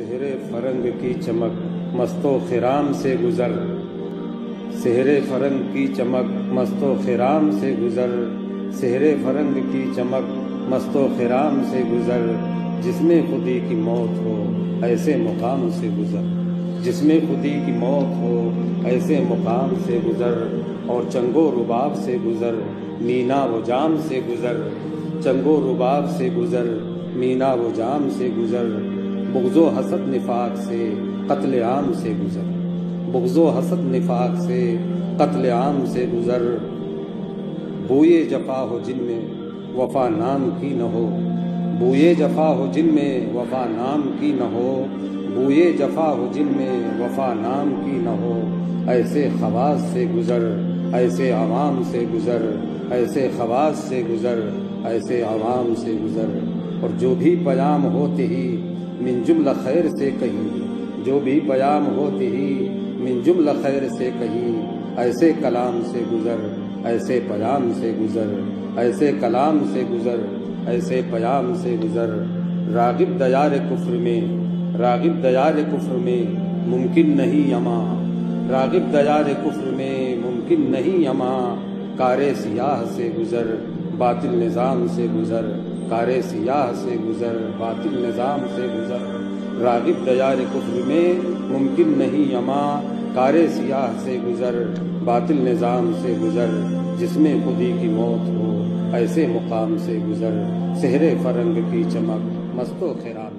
سحر فرنگ کی چمک مست و خرام سے گزر، سحر فرنگ کی چمک مست و خرام سے گزر، سحر فرنگ کی چمک مست و خرام سے گزر، جس میں خودی کی موت ہو ایسے مقام سے گزر، جس میں خودی کی موت ہو ایسے مقام سے گزر، اور چنگ و رباب سے گزر، مینا و جام سے گزر، چنگ و رباب سے گزر، مینا و جام سے گزر، بغض و حسد نفاق سے قتل عام سے گزر، بغض و حسد نفاق سے قتل عام سے گزر، بوئے جفا ہو جن میں وفا نام کی نہ ہو، بوئے جفا ہو جن میں وفا نام کی نہ ہو، بوئے جفا ہو جن میں وفا نام کی نہ ہو، ایسے خواص سے گزر، ایسے عوام سے گزر، ایسے خواص سے گزر، ایسے عوام سے گزر، اور جو بھی پیام ہوتے ہی من جملہ خیر سے کہیں، جو بھی پیام ہوتے ہی من جملہ خیر سے کہیں، ایسے کلام سے گزر، ایسے پیام سے گزر، ایسے کلام سے گزر، ایسے پیام سے گزر، راغب دیار کفر میں، راغب دیار کفر میں ممکن نہیں اما، راغب دیار کفر میں ممکن نہیں اما، کار سیاہ سے گزر، باطل نظام سے گزر، کار سیاہ سے گزر، باطل نظام سے گزر، راغب دیار کفر میں ممکن نہیں اما، کار سیاہ سے گزر، باطل نظام سے گزر، جس میں خودی کی موت ہو ایسے مقام سے گزر، سحر فرنگ کی چمک مست و خرام